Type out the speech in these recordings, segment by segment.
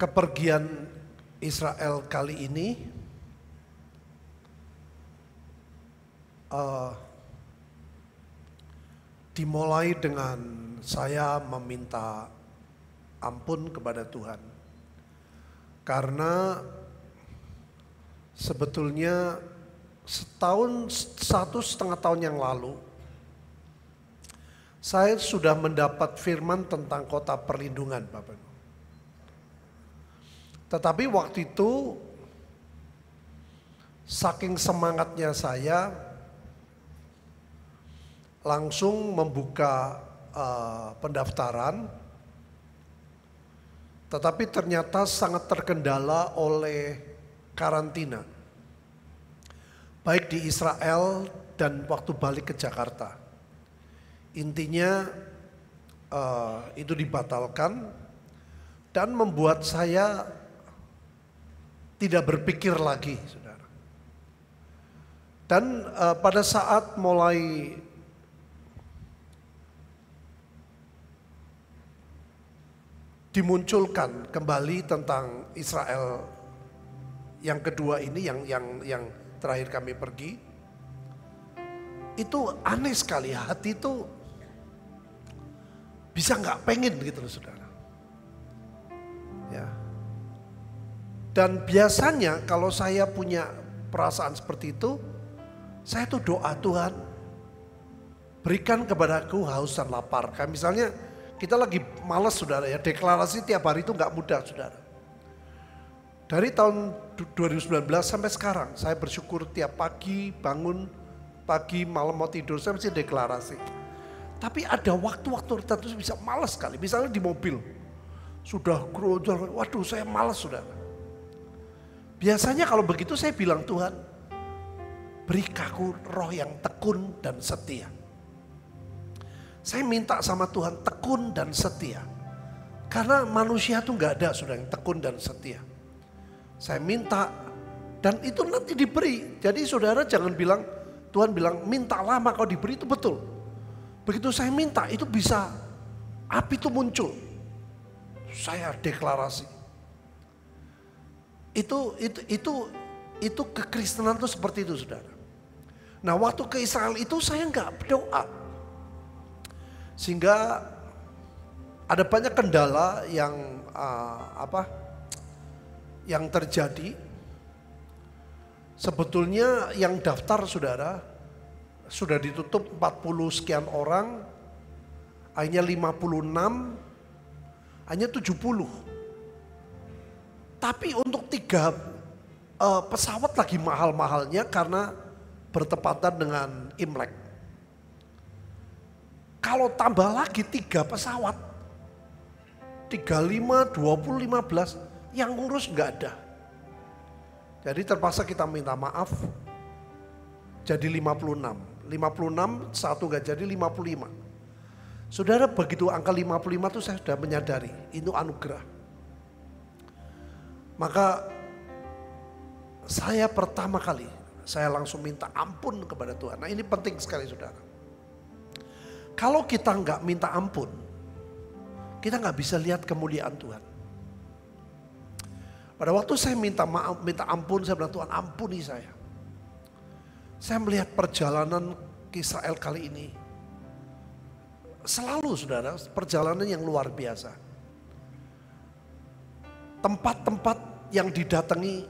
kepergian Israel kali ini dimulai dengan saya meminta ampun kepada Tuhan. Karena sebetulnya 1,5 tahun yang lalu saya sudah mendapat firman tentang kota perlindungan, Bapak Ibu. Tetapi waktu itu saking semangatnya saya langsung membuka pendaftaran, tetapi ternyata sangat terkendala oleh karantina, baik di Israel dan waktu balik ke Jakarta. Intinya itu dibatalkan dan membuat saya tidak berpikir lagi, saudara. Dan pada saat mulai dimunculkan kembali tentang Israel yang kedua ini, yang terakhir kami pergi, itu aneh sekali, hati itu bisa nggak pengen gitu loh, saudara. Ya. Dan biasanya kalau saya punya perasaan seperti itu, saya tuh doa, Tuhan berikan kepadaku haus dan lapar. Kayak misalnya kita lagi malas, saudara, ya, deklarasi tiap hari itu nggak mudah, saudara. Dari tahun 2019 sampai sekarang saya bersyukur tiap pagi bangun, pagi malam mau tidur saya mesti deklarasi. Tapi ada waktu-waktu tertentu bisa malas sekali. Misalnya di mobil sudah gerojol, waduh saya malas, saudara. Biasanya kalau begitu saya bilang, Tuhan beri aku roh yang tekun dan setia. Saya minta sama Tuhan tekun dan setia. Karena manusia tuh gak ada, saudara, yang tekun dan setia. Saya minta dan itu nanti diberi. Jadi saudara jangan bilang, Tuhan bilang minta lama kau diberi, itu betul. Begitu saya minta itu bisa, api itu muncul. Saya deklarasi. Itu kekristenan itu seperti itu, saudara. Nah waktu ke Israel itu saya nggak berdoa, sehingga ada banyak kendala yang terjadi. Sebetulnya yang daftar, saudara, sudah ditutup 40 sekian orang, hanya 56, hanya 70. Tapi untuk 3 pesawat lagi mahal-mahalnya karena bertepatan dengan Imlek. Kalau tambah lagi 3 pesawat, 35, 20, 15, yang ngurus nggak ada. Jadi terpaksa kita minta maaf, jadi 56. 56, satu nggak jadi 55. Saudara, begitu angka 55 itu saya sudah menyadari, itu anugerah. Maka saya pertama kali, saya langsung minta ampun kepada Tuhan. Nah ini penting sekali, saudara. Kalau kita nggak minta ampun, kita nggak bisa lihat kemuliaan Tuhan. Pada waktu saya minta maaf, minta ampun, saya bilang, Tuhan ampuni saya. Saya melihat perjalanan Israel kali ini. Selalu, saudara, perjalanan yang luar biasa. Tempat-tempat yang didatangi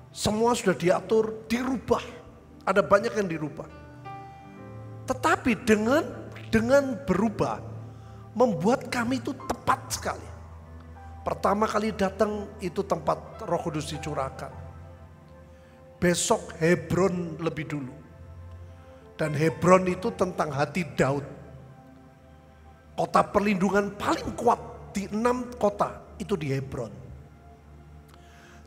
semua sudah diatur, dirubah. Ada banyak yang dirubah. Tetapi dengan berubah membuat kami itu tepat sekali. Pertama kali datang itu tempat Roh Kudus dicurahkan. Besok Hebron lebih dulu. Dan Hebron itu tentang hati Daud. Kota perlindungan paling kuat di 6 kota itu di Hebron.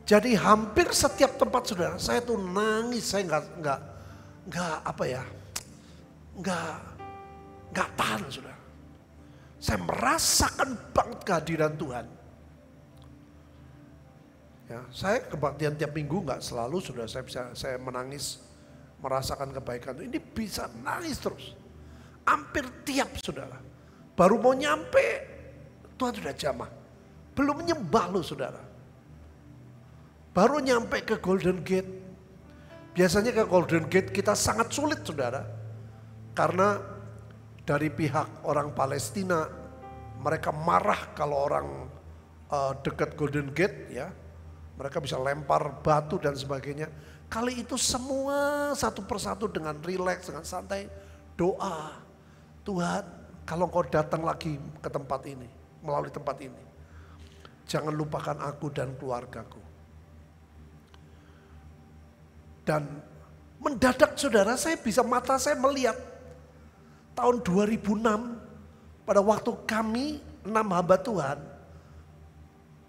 Jadi hampir setiap tempat, saudara, saya tuh nangis, saya nggak tahan, saudara. Saya merasakan banget kehadiran Tuhan. Ya, saya kebaktian tiap minggu nggak selalu, saudara. Saya menangis, merasakan kebaikan. Ini bisa nangis terus, hampir tiap, saudara. Baru mau nyampe, Tuhan sudah jamah. Belum nyembah loh saudara. Baru nyampe ke Golden Gate. Biasanya ke Golden Gate kita sangat sulit saudara. Karena dari pihak orang Palestina, mereka marah kalau orang dekat Golden Gate ya. Mereka bisa lempar batu dan sebagainya. Kali itu semua satu persatu dengan rileks, dengan santai. Doa, Tuhan kalau kau datang lagi ke tempat ini, melalui tempat ini. Jangan lupakan aku dan keluargaku. Dan mendadak saudara, mata saya melihat tahun 2006 pada waktu kami 6 hamba Tuhan,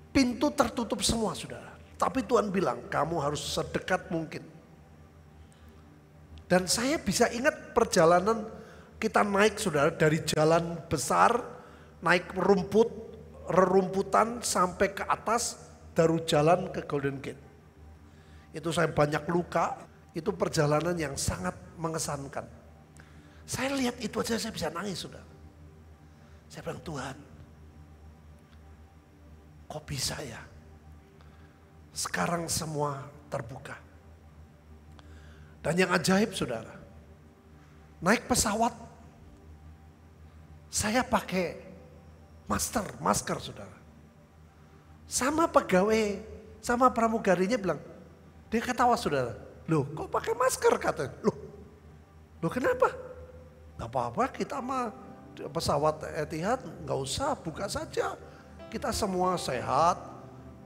pintu tertutup semua saudara. Tapi Tuhan bilang kamu harus sedekat mungkin. Dan saya bisa ingat perjalanan kita naik saudara dari jalan besar, naik rerumputan sampai ke atas, baru jalan ke Golden Gate. Itu saya banyak luka, itu perjalanan yang sangat mengesankan. Saya lihat itu aja saya bisa nangis saudara. Saya bilang Tuhan, kok bisa ya? Sekarang semua terbuka. Dan yang ajaib saudara, naik pesawat, saya pakai masker saudara. Sama pegawai, sama pramugarinya bilang, dia ketawa saudara, loh kok pakai masker katanya, loh kenapa? Gak apa-apa kita mah pesawat Etihad gak usah, buka saja. Kita semua sehat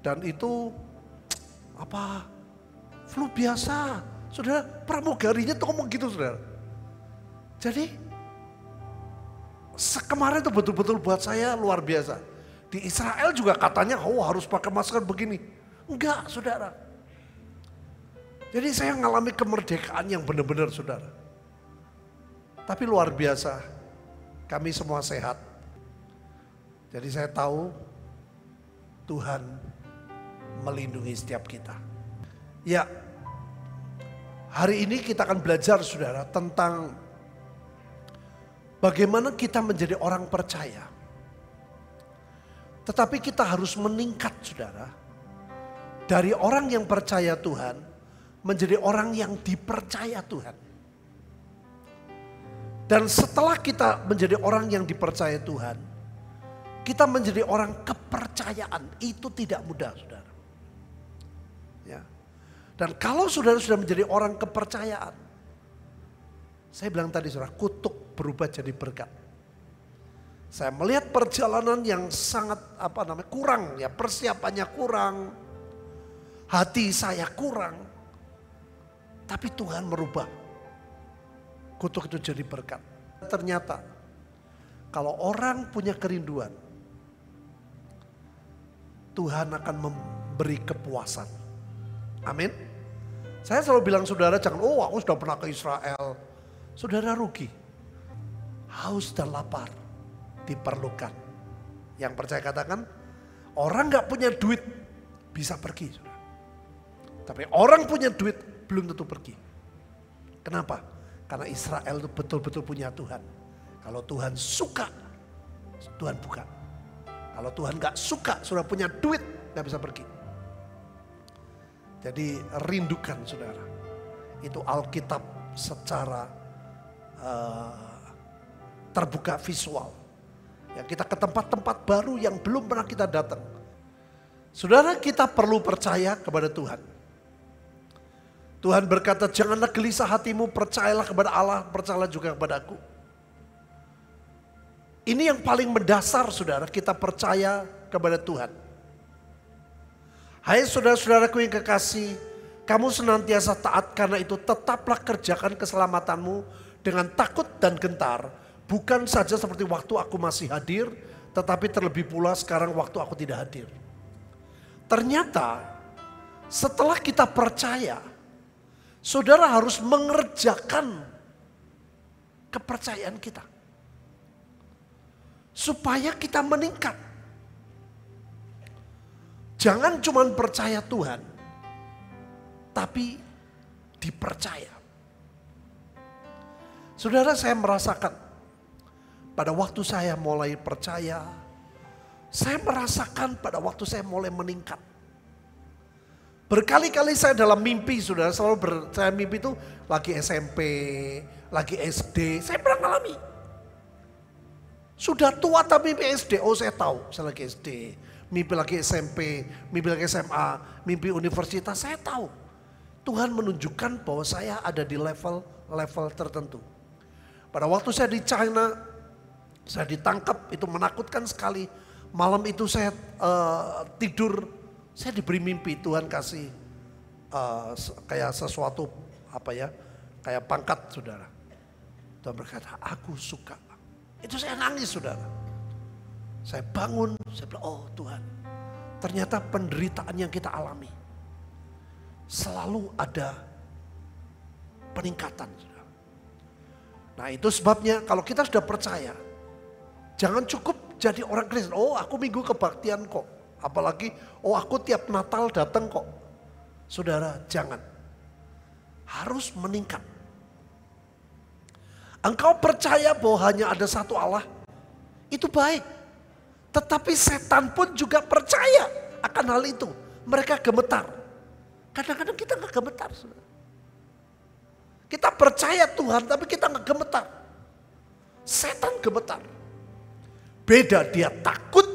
dan itu flu biasa. Saudara, pramugarinya tuh ngomong gitu saudara. Jadi kemarin itu betul-betul buat saya luar biasa. Di Israel juga katanya harus pakai masker begini. Enggak saudara. Jadi saya mengalami kemerdekaan yang benar-benar saudara. Tapi luar biasa, kami semua sehat. Jadi saya tahu Tuhan melindungi setiap kita. Ya, hari ini kita akan belajar saudara tentang bagaimana kita menjadi orang percaya. Tetapi kita harus meningkat saudara. Dari orang yang percaya Tuhan menjadi orang yang dipercaya Tuhan. Dan setelah kita menjadi orang yang dipercaya Tuhan, kita menjadi orang kepercayaan. Itu tidak mudah saudara. Ya. Dan kalau saudara sudah menjadi orang kepercayaan, saya bilang tadi saudara, kutuk berubah jadi berkat. Saya melihat perjalanan yang sangat kurang ya, persiapannya kurang, hati saya kurang. Tapi Tuhan merubah. Kutuk itu jadi berkat. Ternyata kalau orang punya kerinduan, Tuhan akan memberi kepuasan. Amin. Saya selalu bilang saudara jangan, aku sudah pernah ke Israel. Saudara rugi. Haus dan lapar diperlukan. Yang percaya katakan, orang gak punya duit bisa pergi. Saudara. Tapi orang punya duit belum tentu pergi. Kenapa? Karena Israel itu betul-betul punya Tuhan. Kalau Tuhan suka, Tuhan buka. Kalau Tuhan gak suka, sudah punya duit, gak bisa pergi. Jadi rindukan saudara. Itu Alkitab secara terbuka visual. Ya, kita ke tempat-tempat baru yang belum pernah kita datang. Saudara, kita perlu percaya kepada Tuhan. Tuhan berkata, janganlah gelisah hatimu, percayalah kepada Allah, percayalah juga kepada aku. Ini yang paling mendasar saudara, kita percaya kepada Tuhan. Hai saudara-saudaraku yang kekasih, kamu senantiasa taat, karena itu tetaplah kerjakan keselamatanmu dengan takut dan gentar. Bukan saja seperti waktu aku masih hadir, tetapi terlebih pula sekarang waktu aku tidak hadir. Ternyata setelah kita percaya, saudara harus mengerjakan kepercayaan kita. Supaya kita meningkat. Jangan cuma percaya Tuhan, tapi dipercaya. Saudara, saya merasakan pada waktu saya mulai percaya, Saya merasakan pada waktu saya mulai meningkat. Berkali-kali saya dalam mimpi, saudara, saya mimpi itu lagi SMP, lagi SD, saya pernah ngalami. Sudah tua tapi mimpi SD, oh saya tahu, saya lagi SD, mimpi lagi SMP, mimpi lagi SMA, mimpi universitas, saya tahu. Tuhan menunjukkan bahwa saya ada di level tertentu. Pada waktu saya di China, saya ditangkap, itu menakutkan sekali. Malam itu saya tidur, saya diberi mimpi, Tuhan kasih kayak sesuatu kayak pangkat, saudara. Tuhan berkata, aku suka. Itu saya nangis, saudara. Saya bangun, saya bilang, oh Tuhan, ternyata penderitaan yang kita alami selalu ada peningkatan, saudara. Nah itu sebabnya kalau kita sudah percaya, jangan cukup jadi orang Kristen. Oh aku minggu kebaktian kok. Apalagi, oh aku tiap Natal datang kok. Saudara, jangan. Harus meningkat. Engkau percaya bahwa hanya ada satu Allah, itu baik. Tetapi setan pun juga percaya akan hal itu. Mereka gemetar. Kadang-kadang kita gak gemetar. Saudara. Kita percaya Tuhan tapi kita gak gemetar. Setan gemetar. Beda, dia takut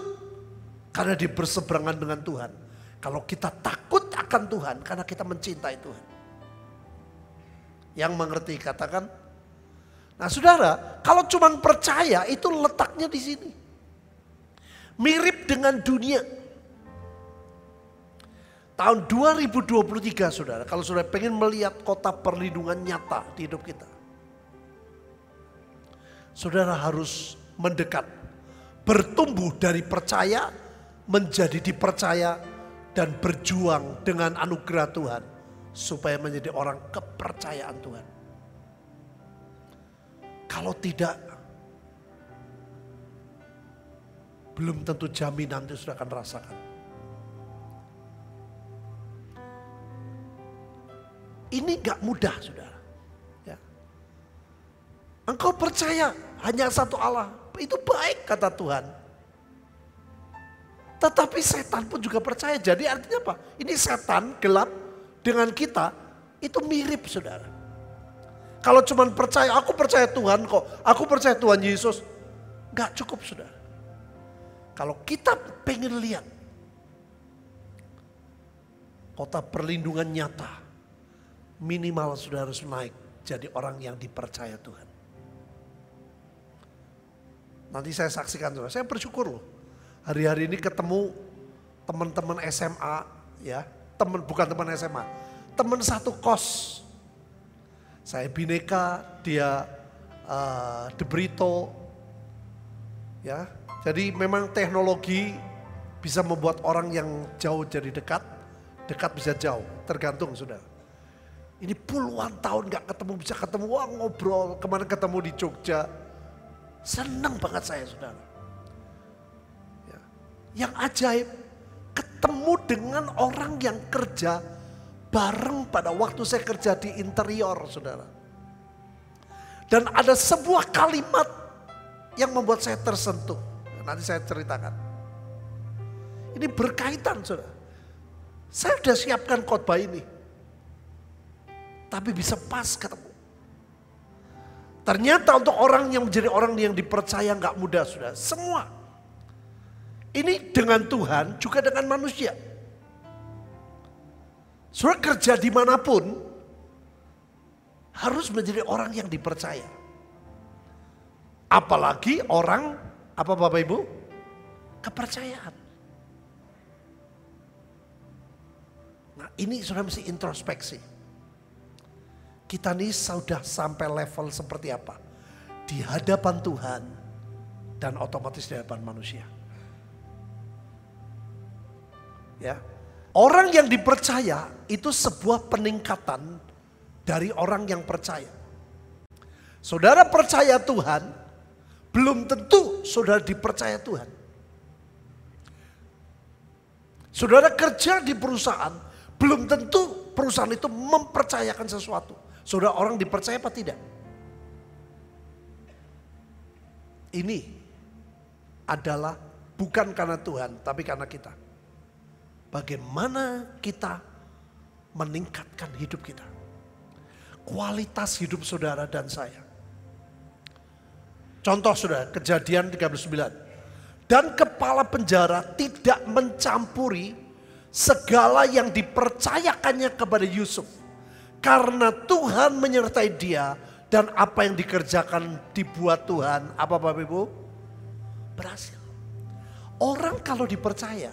karena dia berseberangan dengan Tuhan. Kalau kita takut akan Tuhan karena kita mencintai Tuhan. Yang mengerti katakan. Nah saudara, kalau cuma percaya itu letaknya di sini. Mirip dengan dunia. Tahun 2023 saudara, kalau saudara pengen melihat kota perlindungan nyata di hidup kita. Saudara harus mendekat. Bertumbuh dari percaya menjadi dipercaya dan berjuang dengan anugerah Tuhan supaya menjadi orang kepercayaan Tuhan. Kalau tidak, belum tentu jaminan itu sudah akan rasakan. Ini gak mudah, saudara. Ya. Engkau percaya hanya satu Allah, itu baik kata Tuhan. Tetapi setan pun juga percaya. Jadi artinya apa? Ini setan gelap dengan kita itu mirip, saudara. Kalau cuma percaya, aku percaya Tuhan kok, aku percaya Tuhan Yesus, gak cukup, saudara. Kalau kita pengen lihat kota perlindungan nyata, minimal saudara harus naik jadi orang yang dipercaya Tuhan. Nanti saya saksikan, saudara. Saya bersyukur loh. Hari-hari ini ketemu teman-teman SMA, ya, bukan teman SMA, teman satu kos. Saya Bineka, dia De Brito, ya. Jadi memang teknologi bisa membuat orang yang jauh jadi dekat, dekat bisa jauh, tergantung saudara. Ini puluhan tahun gak ketemu, bisa ketemu, wah ngobrol, kemarin ketemu di Jogja. Senang banget saya, saudara. Ya. Yang ajaib, ketemu dengan orang yang kerja bareng pada waktu saya kerja di interior, saudara. Dan ada sebuah kalimat yang membuat saya tersentuh. Nanti saya ceritakan. Ini berkaitan, saudara. Saya sudah siapkan khotbah ini. Tapi bisa pas ketemu. Ternyata untuk orang yang menjadi orang yang dipercaya gak mudah, saudara. Semua. Ini dengan Tuhan juga dengan manusia. Saudara kerja dimanapun harus menjadi orang yang dipercaya. Apalagi orang, apa Bapak Ibu? Kepercayaan. Nah ini saudara mesti introspeksi. Kita nih sudah sampai level seperti apa? Di hadapan Tuhan dan otomatis di hadapan manusia. Ya. Orang yang dipercaya itu sebuah peningkatan dari orang yang percaya. Saudara percaya Tuhan, belum tentu saudara dipercaya Tuhan. Saudara kerja di perusahaan, belum tentu perusahaan itu mempercayakan sesuatu. Saudara orang dipercaya apa tidak? Ini adalah Bukan karena Tuhan, tapi karena kita. Bagaimana kita meningkatkan hidup kita. Kualitas hidup saudara dan saya. Contoh saudara, Kejadian 39. Dan kepala penjara tidak mencampuri segala yang dipercayakannya kepada Yusuf. Karena Tuhan menyertai dia dan apa yang dikerjakan dibuat Tuhan. Apa Bapak Ibu? Berhasil. Orang kalau dipercaya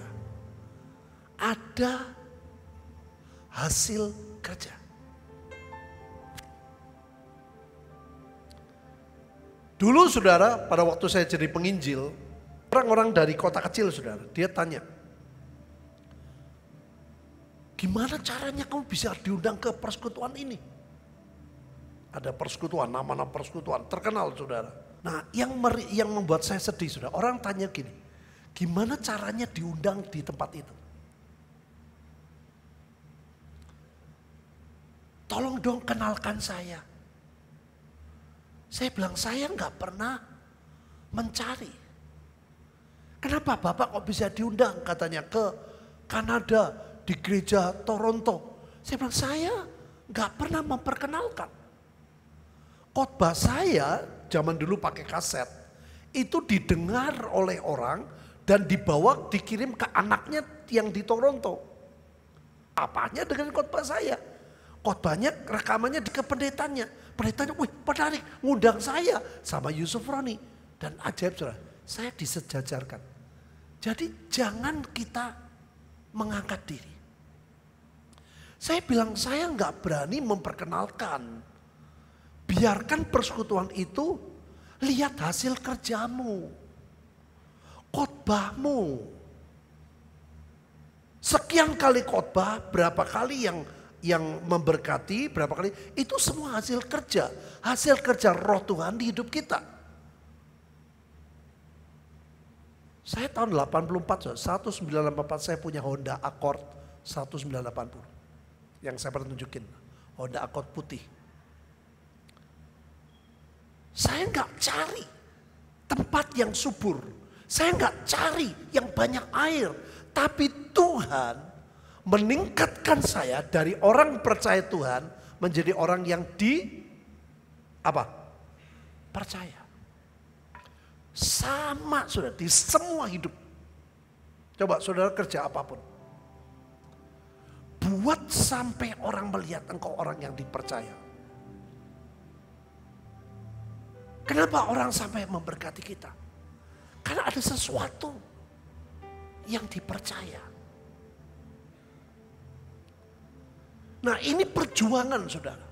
ada hasil kerja. Dulu saudara, pada waktu saya jadi penginjil, orang-orang dari kota kecil saudara, dia tanya, gimana caranya kamu bisa diundang ke persekutuan ini? Ada persekutuan, nama-nama persekutuan, terkenal saudara. Nah yang membuat saya sedih saudara, orang tanya gini, gimana caranya diundang di tempat itu? Tolong dong kenalkan saya. Saya bilang saya nggak pernah mencari. Kenapa Bapak kok bisa diundang katanya ke Kanada di gereja Toronto? Saya bilang saya nggak pernah memperkenalkan. Khotbah saya zaman dulu pakai kaset itu didengar oleh orang dan dibawa dikirim ke anaknya yang di Toronto. Apanya dengan khotbah saya? Khotbahnya rekamannya ke pendetanya. Pendetanya, wih menarik, ngundang saya sama Yusuf Roni. Dan ajaib saudara, saya disejajarkan. Jadi jangan kita mengangkat diri. Saya bilang saya nggak berani memperkenalkan. Biarkan persekutuan itu lihat hasil kerjamu. Khotbahmu. Sekian kali khotbah, berapa kali yang memberkati, berapa kali, itu semua hasil kerja roh Tuhan di hidup kita. Saya tahun 84, 1984 saya punya Honda Accord 1980. Yang saya pernah tunjukin, Honda Accord putih. Saya nggak cari tempat yang subur, saya nggak cari yang banyak air, tapi Tuhan meningkatkan saya dari orang percaya Tuhan menjadi orang yang percaya. Sama saudara di semua hidup. Coba saudara kerja apapun. Buat sampai orang melihat engkau orang yang dipercaya. Kenapa orang sampai memberkati kita? Karena ada sesuatu yang dipercaya. Nah ini perjuangan saudara.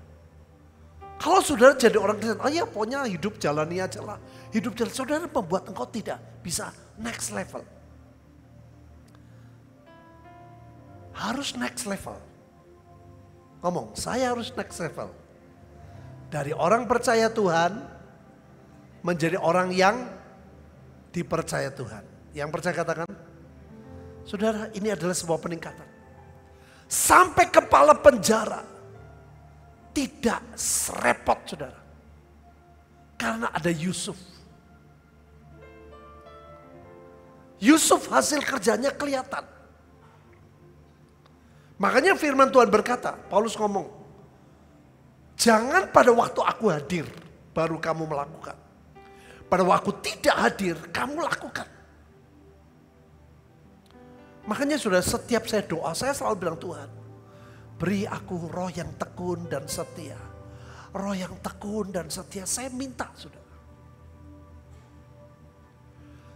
Kalau saudara jadi orang Kristen, ya pokoknya hidup jalani aja lah. Hidup jalan saudara membuat engkau tidak bisa next level. Harus next level. Ngomong, saya harus next level. Dari orang percaya Tuhan, menjadi orang yang dipercaya Tuhan. Yang percaya katakan, saudara ini adalah sebuah peningkatan. Sampai kepala penjara tidak serepot saudara. Karena ada Yusuf. Yusuf hasil kerjanya kelihatan. Makanya firman Tuhan berkata, Paulus ngomong, jangan pada waktu aku hadir baru kamu melakukan. Pada waktu tidak hadir kamu lakukan. Makanya sudah setiap saya doa, saya selalu bilang Tuhan, beri aku roh yang tekun dan setia. Roh yang tekun dan setia, saya minta saudara.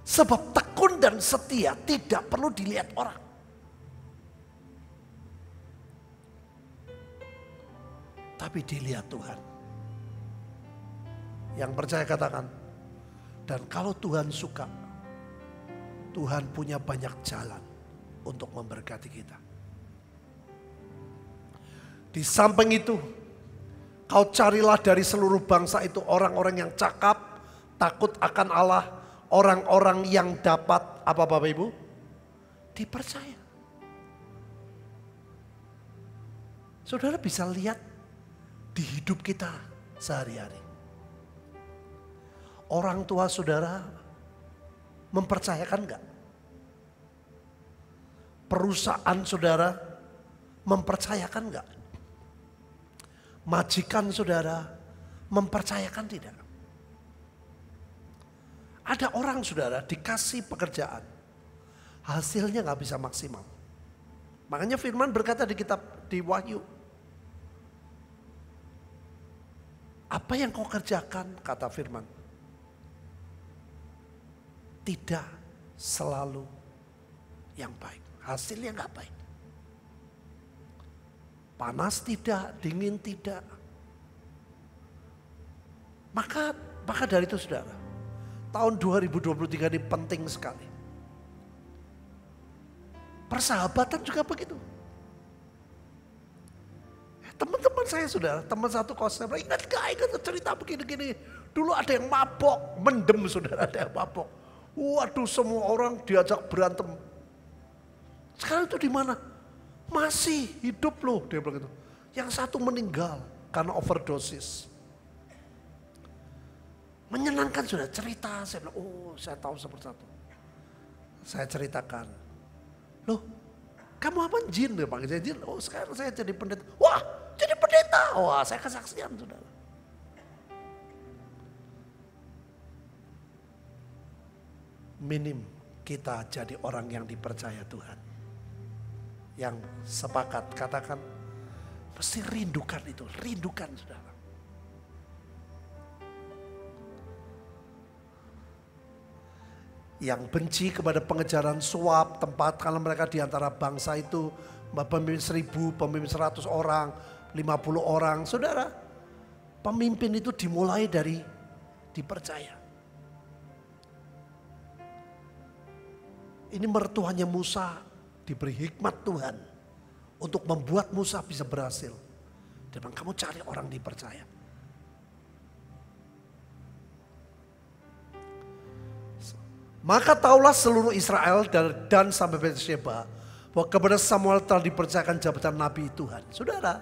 Sebab tekun dan setia tidak perlu dilihat orang. Tapi dilihat Tuhan. Yang percaya katakan, dan kalau Tuhan suka, Tuhan punya banyak jalan untuk memberkati kita. Di samping itu, kau carilah dari seluruh bangsa itu orang-orang yang cakap, takut akan Allah, orang-orang yang dapat apa Bapak Ibu? Dipercaya. Saudara bisa lihat di hidup kita sehari-hari. Orang tua saudara mempercayakan enggak Perusahaan saudara mempercayakan enggak? Majikan saudara mempercayakan tidak? Ada orang saudara dikasih pekerjaan, hasilnya nggak bisa maksimal. Makanya firman berkata di kitab di Wahyu, apa yang kau kerjakan, kata firman, tidak selalu yang baik. Hasilnya nggak baik. Panas tidak, dingin tidak. Maka dari itu saudara, tahun 2023 ini penting sekali. Persahabatan juga begitu. Teman-teman saya saudara, teman satu kos saya bilang, ingat cerita begini-gini. Dulu ada yang mabok, mendem saudara, ada yang mabok. Waduh, semua orang diajak berantem. Sekarang itu di mana? Masih hidup loh, dia bilang gitu. Yang satu meninggal karena overdosis. Menyenangkan sudah cerita, saya bilang, oh saya tahu seperti itu. Saya ceritakan, loh kamu apa jin? Dia panggil saya jin, oh sekarang saya jadi pendeta. Wah jadi pendeta, wah saya kesaksian saudara. Minim kita jadi orang yang dipercaya Tuhan. Yang sepakat katakan, mesti rindukan itu, rindukan saudara. Yang benci kepada pengejaran suap, tempat kalau mereka di antara bangsa itu, pemimpin 1000, pemimpin 100 orang, 50 orang. Saudara, pemimpin itu dimulai dari dipercaya. Ini mertuanya Musa diberi hikmat Tuhan untuk membuat Musa bisa berhasil. Dia bilang, kamu cari orang dipercaya. Maka taulah seluruh Israel dan sampai Beersheba bahwa kepada Samuel telah dipercayakan jabatan Nabi Tuhan. Saudara,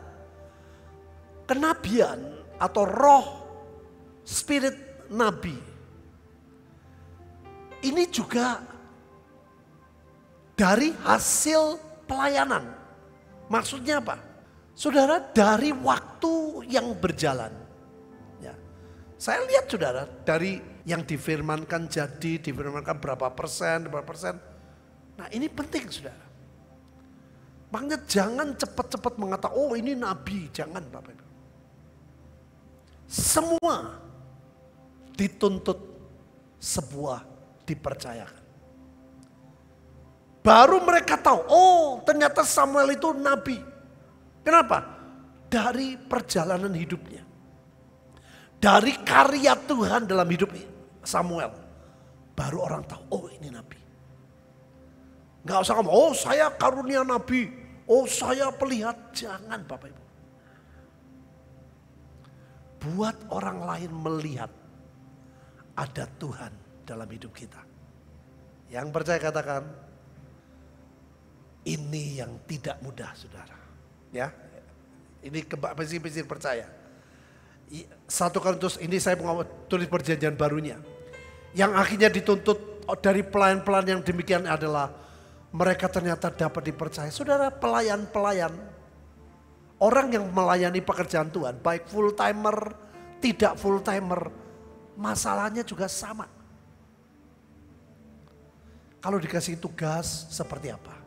kenabian atau roh spirit Nabi ini juga dari hasil pelayanan. Maksudnya apa? Saudara, dari waktu yang berjalan. Ya. Saya lihat saudara, dari yang difirmankan jadi, difirmankan berapa persen. Nah ini penting saudara. Makanya jangan cepat-cepat mengatakan, oh ini nabi. Jangan Bapak Ibu. Semua dituntut sebuah dipercayakan. Baru mereka tahu, oh ternyata Samuel itu nabi. Kenapa? Dari perjalanan hidupnya. Dari karya Tuhan dalam hidup Samuel. Baru orang tahu, oh ini nabi. Gak usah ngomong, oh saya karunia nabi. Oh saya pelihat. Jangan Bapak Ibu. Buat orang lain melihat ada Tuhan dalam hidup kita. Yang percaya katakan, ini yang tidak mudah saudara. Ya, ini pasti percaya. 1 Korintus ini saya mau tulis perjanjian barunya. Yang akhirnya dituntut dari pelayan-pelayan yang demikian adalah mereka ternyata dapat dipercaya. Saudara, pelayan-pelayan, orang yang melayani pekerjaan Tuhan, baik full timer, tidak full timer, masalahnya juga sama. Kalau dikasih tugas seperti apa?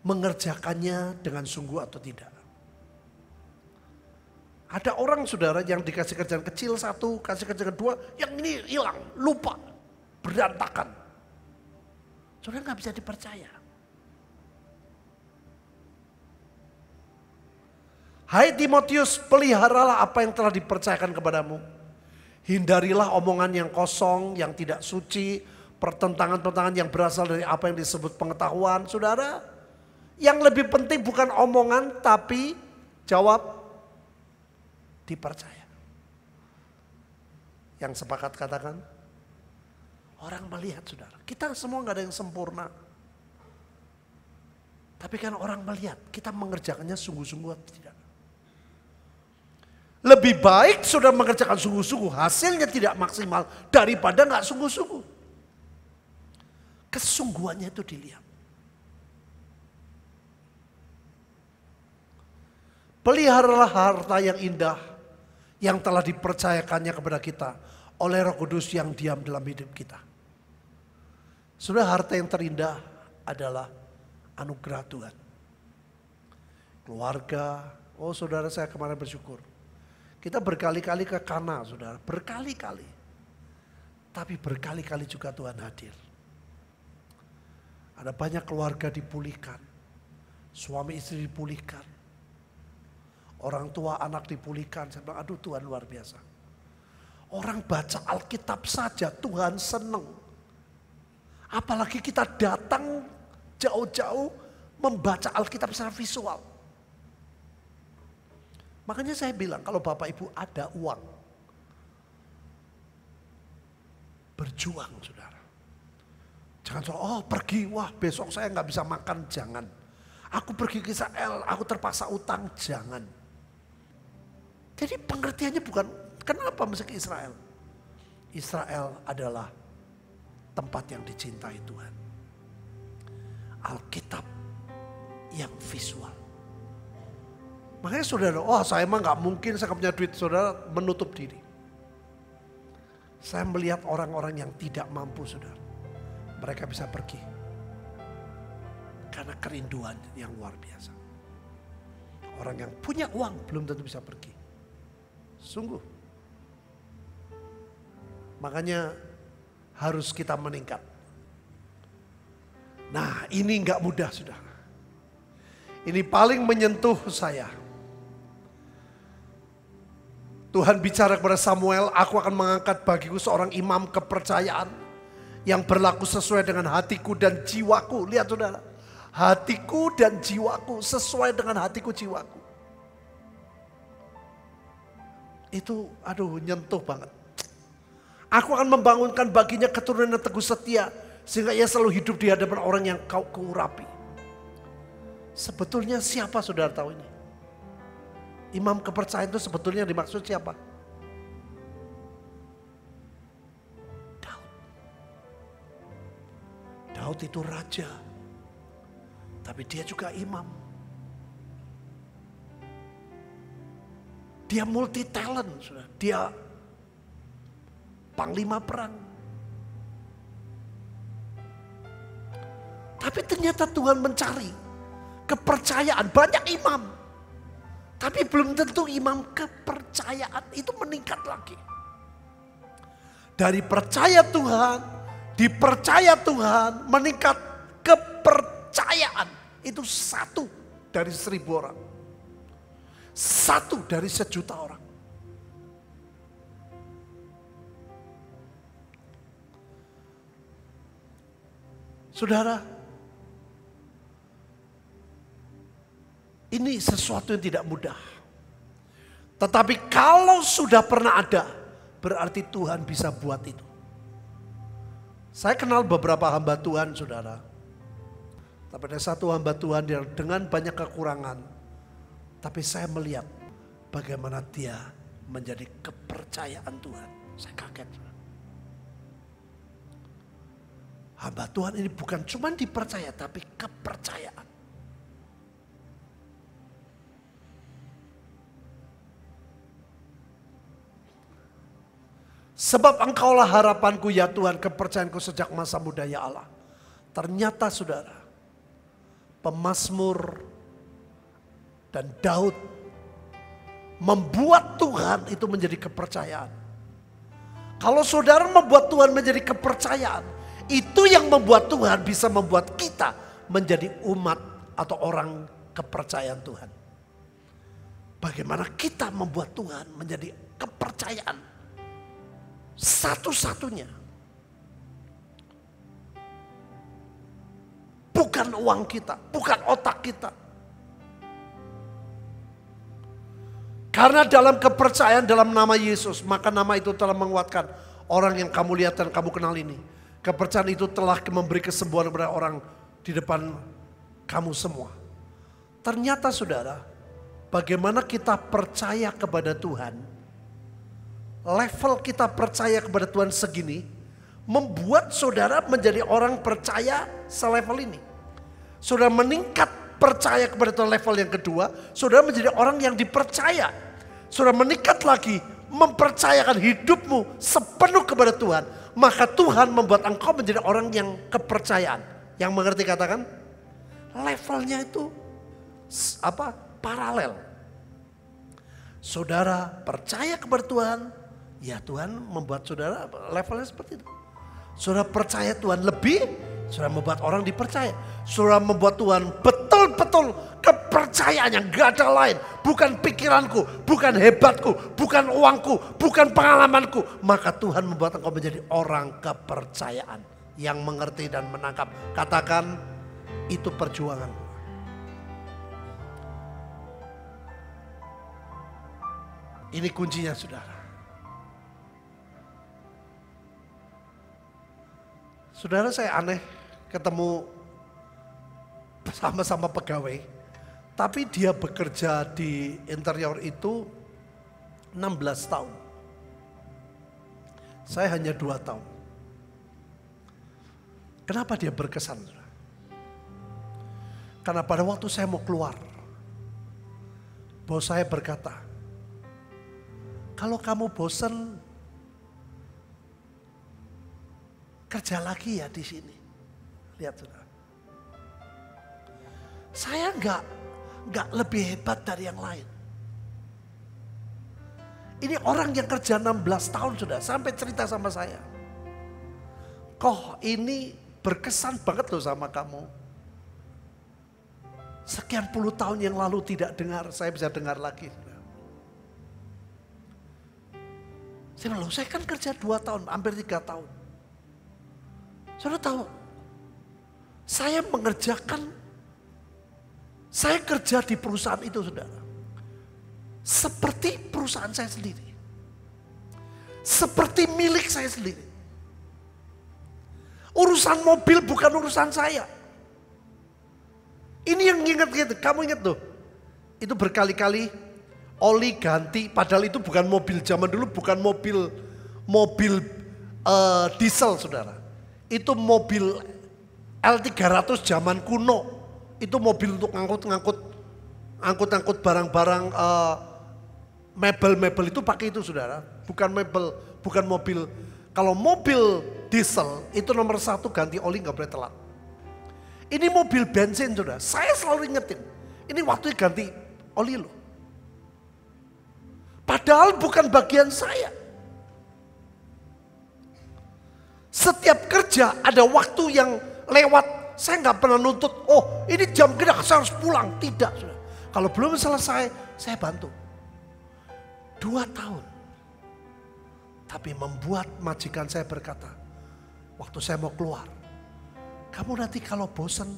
Mengerjakannya dengan sungguh atau tidak. Ada orang saudara yang dikasih kerjaan kecil satu, kasih kerjaan kedua, yang ini hilang, lupa, berantakan. Saudara nggak bisa dipercaya. Hai Timotius, peliharalah apa yang telah dipercayakan kepadamu. Hindarilah omongan yang kosong, yang tidak suci, pertentangan-pertentangan yang berasal dari apa yang disebut pengetahuan. Saudara, yang lebih penting bukan omongan tapi jawab dipercaya. Yang sepakat katakan, orang melihat saudara. Kita semua gak ada yang sempurna. Tapi kan orang melihat kita mengerjakannya sungguh-sungguh atau tidak. Lebih baik sudah mengerjakan sungguh-sungguh hasilnya tidak maksimal daripada gak sungguh-sungguh. kesungguhannya itu dilihat. Peliharalah harta yang indah yang telah dipercayakannya kepada kita oleh Roh Kudus yang diam dalam hidup kita. Sudah, harta yang terindah adalah anugerah Tuhan. Keluarga, oh saudara, saya kemarin bersyukur. Kita berkali-kali ke Kana, saudara, berkali-kali. Tapi berkali-kali juga Tuhan hadir. Ada banyak keluarga dipulihkan, suami istri dipulihkan, orang tua anak dipulihkan. Saya bilang, aduh Tuhan luar biasa. Orang baca Alkitab saja Tuhan senang. Apalagi kita datang jauh-jauh membaca Alkitab secara visual. Makanya saya bilang, kalau Bapak Ibu ada uang, berjuang saudara. Jangan soal, oh pergi, wah besok saya nggak bisa makan, jangan. Aku pergi ke Israel, aku terpaksa utang, jangan. Jadi pengertiannya bukan, kenapa mesti ke Israel? Israel adalah tempat yang dicintai Tuhan. Alkitab yang visual. Makanya saudara, oh saya emang gak mungkin saya punya duit, saudara menutup diri. Saya melihat orang-orang yang tidak mampu saudara. Mereka bisa pergi. Karena kerinduan yang luar biasa. Orang yang punya uang belum tentu bisa pergi. Sungguh. Makanya harus kita meningkat. Nah ini gak mudah saudara. Ini paling menyentuh saya. Tuhan bicara kepada Samuel, aku akan mengangkat bagiku seorang imam kepercayaan yang berlaku sesuai dengan hatiku dan jiwaku. Lihat saudara, hatiku dan jiwaku sesuai dengan hatiku jiwaku. Itu aduh nyentuh banget. Aku akan membangunkan baginya keturunan yang teguh setia sehingga ia selalu hidup di hadapan orang yang kau urapi. Sebetulnya siapa saudara tahu ini? Imam kepercayaan itu sebetulnya dimaksud siapa? Daud. Daud itu raja. Tapi dia juga imam. Dia multi talent. Dia panglima perang. Tapi ternyata Tuhan mencari kepercayaan. Banyak imam. Tapi belum tentu imam kepercayaan itu meningkat lagi. Dari percaya Tuhan, dipercaya Tuhan, meningkat kepercayaan. Itu 1 dari 1000 orang. 1 dari 1.000.000 orang. Saudara, ini sesuatu yang tidak mudah. Tetapi kalau sudah pernah ada, berarti Tuhan bisa buat itu. Saya kenal beberapa hamba Tuhan saudara. Tapi ada satu hamba Tuhan yang dengan banyak kekurangan. Tapi saya melihat bagaimana dia menjadi kepercayaan Tuhan. Saya kaget. Hamba Tuhan ini bukan cuma dipercaya, tapi kepercayaan. Sebab engkaulah harapanku ya Tuhan, kepercayaanku sejak masa muda ya Allah. Ternyata saudara, pemazmur dan Daud membuat Tuhan itu menjadi kepercayaan. Kalau saudara membuat Tuhan menjadi kepercayaan, itu yang membuat Tuhan bisa membuat kita menjadi umat atau orang kepercayaan Tuhan. Bagaimana kita membuat Tuhan menjadi kepercayaan? Satu-satunya. Bukan uang kita, bukan otak kita. Karena dalam kepercayaan dalam nama Yesus, maka nama itu telah menguatkan orang yang kamu lihat dan kamu kenal ini. Kepercayaan itu telah memberi kesembuhan kepada orang di depan kamu semua. Ternyata saudara, bagaimana kita percaya kepada Tuhan, level kita percaya kepada Tuhan segini, membuat saudara menjadi orang percaya selevel ini. Saudara meningkat percaya kepada Tuhan level yang kedua, saudara menjadi orang yang dipercaya. Saudara meningkat lagi, mempercayakan hidupmu sepenuh kepada Tuhan. Maka Tuhan membuat engkau menjadi orang yang kepercayaan. Yang mengerti katakan, levelnya itu paralel. Saudara percaya kepada Tuhan, ya Tuhan membuat saudara levelnya seperti itu. Saudara percaya Tuhan lebih, saudara membuat orang dipercaya. Saudara membuat Tuhan betul-betul kepercayaan yang gak ada lain. Bukan pikiranku, bukan hebatku, bukan uangku, bukan pengalamanku. Maka Tuhan membuat engkau menjadi orang kepercayaan. Yang mengerti dan menangkap. Katakan, itu perjuangan. Ini kuncinya saudara. Saudara, saya aneh ketemu sama-sama pegawai, tapi dia bekerja di interior itu 16 tahun. Saya hanya 2 tahun. Kenapa dia berkesan? Karena pada waktu saya mau keluar, bos saya berkata, kalau kamu bosan, kerja lagi ya di sini. Lihat saudara. Saya enggak lebih hebat dari yang lain. Ini orang yang kerja 16 tahun sudah sampai cerita sama saya. Kok ini berkesan banget loh sama kamu. Sekian puluh tahun yang lalu tidak dengar, saya bisa dengar lagi. Saya bilang, saya kan kerja 2 tahun, hampir 3 tahun. Saudara tahu, saya kerja di perusahaan itu saudara. Seperti perusahaan saya sendiri. Seperti milik saya sendiri. Urusan mobil bukan urusan saya. Ini yang ingat gitu, kamu ingat tuh. Itu berkali-kali oli ganti, padahal itu bukan mobil zaman dulu, bukan mobil diesel saudara. Itu mobil L300 zaman kuno. Itu mobil untuk angkut barang-barang mebel-mebel itu pakai itu saudara. Bukan mobil. Kalau mobil diesel itu nomor 1 ganti oli nggak boleh telat. Ini mobil bensin saudara. Saya selalu ingetin. Ini waktu ganti oli loh. Padahal bukan bagian saya. Setiap kerja ada waktu yang lewat. Saya nggak pernah nuntut, oh ini jam kerja saya harus pulang. Tidak. Sudah. Kalau belum selesai, saya bantu. 2 tahun. Tapi membuat majikan saya berkata, waktu saya mau keluar, kamu nanti kalau bosan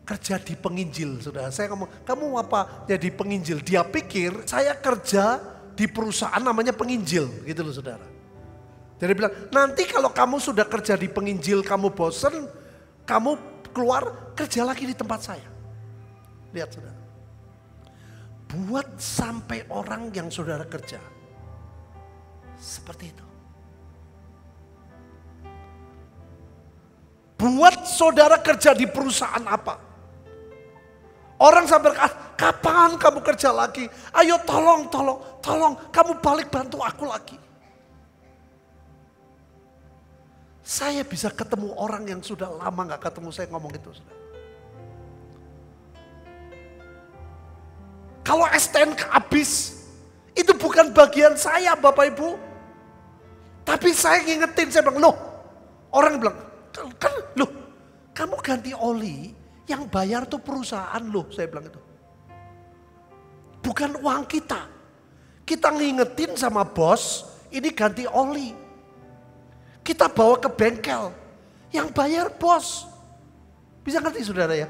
kerja di penginjil. Sudah. Saya ngomong, kamu apa jadi penginjil? Dia pikir saya kerja di perusahaan namanya penginjil. Gitu loh saudara. Jadi bilang, nanti kalau kamu sudah kerja di penginjil, kamu bosen, kamu keluar kerja lagi di tempat saya. Lihat saudara. Buat sampai orang yang saudara kerja. Seperti itu. Buat saudara kerja di perusahaan apa? Orang sampai berkata, kapan kamu kerja lagi? Ayo tolong, kamu balik bantu aku lagi. Saya bisa ketemu orang yang sudah lama gak ketemu, saya ngomong itu. Kalau STNK habis, itu bukan bagian saya Bapak Ibu. Tapi saya ngingetin, saya bilang, loh. Orang bilang, kan loh kamu ganti oli, yang bayar tuh perusahaan loh, saya bilang itu. Bukan uang kita. Kita ngingetin sama bos, ini ganti oli. Kita bawa ke bengkel, yang bayar bos. Bisa ngerti saudara ya?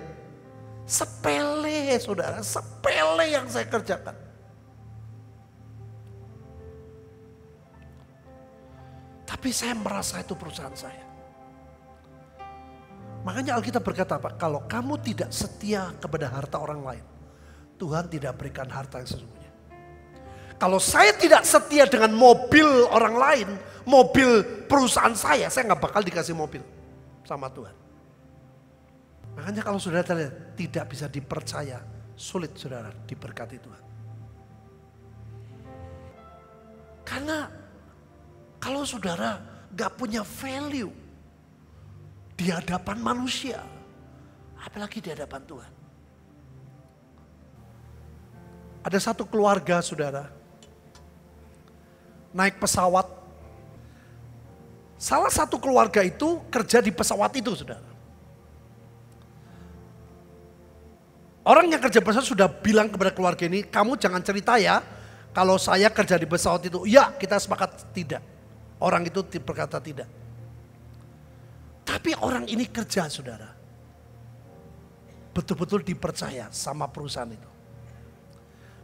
Sepele saudara, sepele yang saya kerjakan. Tapi saya merasa itu perusahaan saya. Makanya Alkitab berkata apa? Kalau kamu tidak setia kepada harta orang lain, Tuhan tidak berikan harta yang sesungguhnya. Kalau saya tidak setia dengan mobil orang lain, mobil perusahaan saya nggak bakal dikasih mobil sama Tuhan. Makanya kalau saudara tidak bisa dipercaya, sulit saudara diberkati Tuhan. Karena kalau saudara gak punya value di hadapan manusia, apalagi di hadapan Tuhan. Ada satu keluarga saudara, naik pesawat. Salah satu keluarga itu kerja di pesawat itu saudara. Orang yang kerja pesawat sudah bilang kepada keluarga ini, kamu jangan cerita ya kalau saya kerja di pesawat itu. Ya, kita sepakat tidak. Orang itu berkata tidak. Tapi orang ini kerja saudara. Betul-betul dipercaya sama perusahaan itu.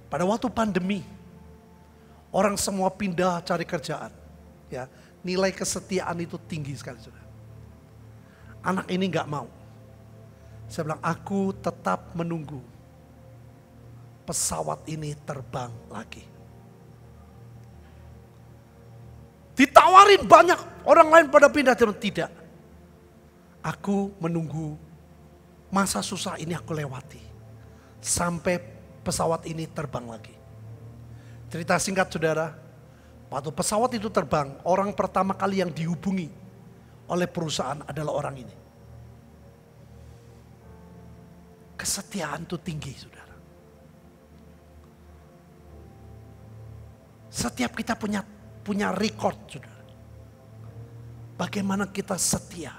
Pada waktu pandemi, orang semua pindah cari kerjaan. Ya, nilai kesetiaan itu tinggi sekali saudara. Anak ini gak mau. Saya bilang, aku tetap menunggu pesawat ini terbang lagi. Ditawarin banyak, orang lain pada pindah, tidak. Aku menunggu masa susah ini aku lewati. Sampai pesawat ini terbang lagi. Cerita singkat saudara, waktu pesawat itu terbang, orang pertama kali yang dihubungi oleh perusahaan adalah orang ini. Kesetiaan itu tinggi saudara. Setiap kita punya record saudara. Bagaimana kita setia.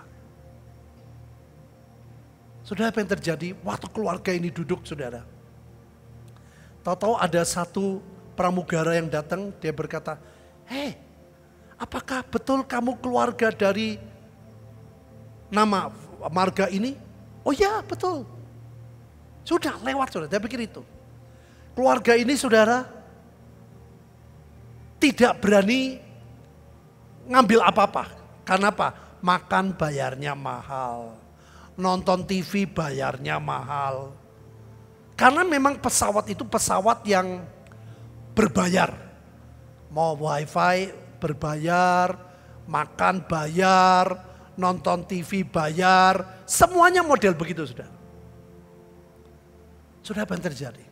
Saudara, apa yang terjadi waktu keluarga ini duduk saudara. Tahu-tahu ada satu pramugara yang datang, dia berkata, "Hei, apakah betul kamu keluarga dari nama marga ini?" "Oh ya, betul." Sudah lewat saudara, dia pikir itu. Keluarga ini saudara tidak berani ngambil apa-apa. Karena apa? Makan bayarnya mahal. Nonton TV bayarnya mahal. Karena memang pesawat itu pesawat yang berbayar. Mau wifi berbayar, makan bayar, nonton TV bayar. Semuanya model begitu saudara. Sudah apa yang terjadi?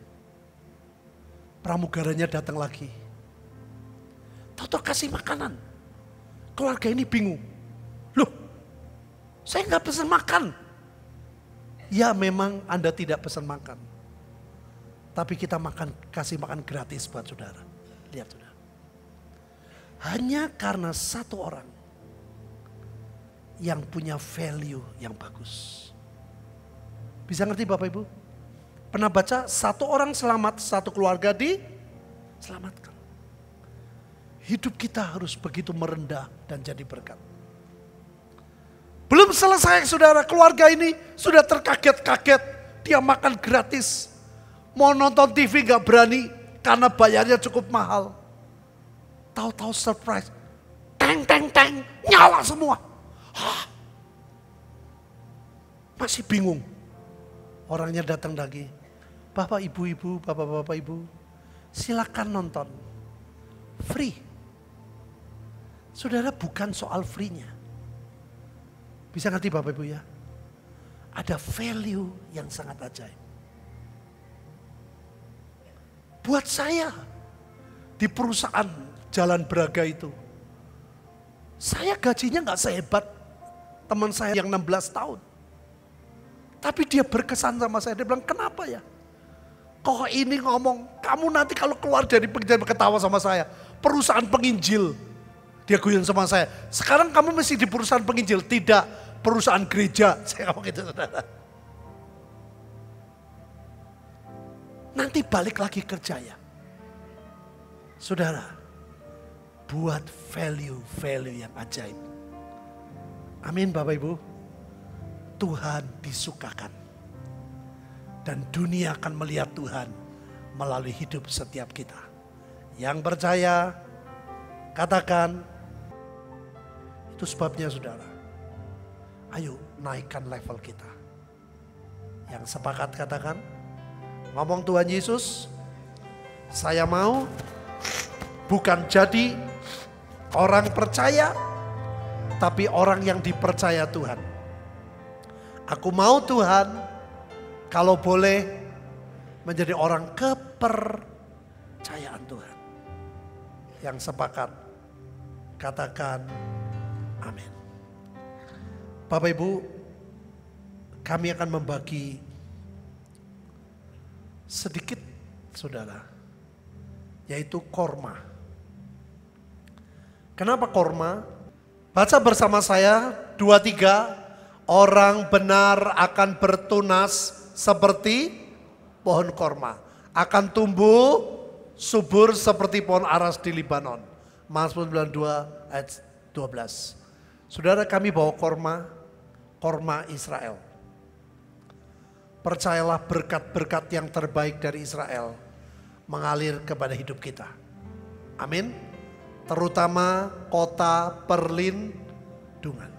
Pramugaranya datang lagi. Tahu-tahu kasih makanan. Keluarga ini bingung. Loh, saya nggak pesan makan. Ya memang Anda tidak pesan makan. Tapi kita kasih makan gratis buat saudara. Lihat saudara. Hanya karena satu orang yang punya value yang bagus. Bisa ngerti Bapak Ibu? Pernah baca satu orang selamat, satu keluarga diselamatkan. Hidup kita harus begitu merendah dan jadi berkat. Belum selesai saudara, keluarga ini sudah terkaget-kaget. Dia makan gratis. Mau nonton TV gak berani karena bayarnya cukup mahal. Tahu-tahu surprise. Teng, teng, teng, nyala semua. Hah? Masih bingung. Orangnya datang lagi. Bapak, ibu-ibu, bapak-bapak, ibu, silakan nonton. Free. Saudara, bukan soal free-nya. Bisa ngerti Bapak Ibu ya? Ada value yang sangat ajaib. Buat saya, di perusahaan Jalan Braga itu, saya gajinya gak sehebat teman saya yang 16 tahun. Tapi dia berkesan sama saya, dia bilang, kenapa ya? Kok ini ngomong, kamu nanti kalau keluar dari penjara ketawa sama saya. Perusahaan penginjil. Dia guyon sama saya. Sekarang kamu mesti di perusahaan penginjil. Tidak, perusahaan gereja. Saya ngomong gitu saudara. Nanti balik lagi kerja ya. Saudara, buat value-value yang ajaib. Amin Bapak Ibu. Tuhan disukakan. Dan dunia akan melihat Tuhan melalui hidup setiap kita. Yang percaya, katakan, itu sebabnya saudara. Ayo naikkan level kita. Yang sepakat katakan, ngomong Tuhan Yesus, saya mau bukan jadi orang percaya, tapi orang yang dipercaya Tuhan. Aku mau Tuhan, kalau boleh menjadi orang kepercayaan Tuhan. Yang sepakat, katakan amin. Bapak Ibu, kami akan membagi sedikit saudara, yaitu korma. Kenapa korma? Baca bersama saya 2-3. Orang benar akan bertunas seperti pohon korma, akan tumbuh subur seperti pohon aras di Libanon. Mazmur 92 ayat 12. Saudara, kami bawa korma Israel. Percayalah berkat-berkat yang terbaik dari Israel mengalir kepada hidup kita. Amin. Terutama kota perlindungan.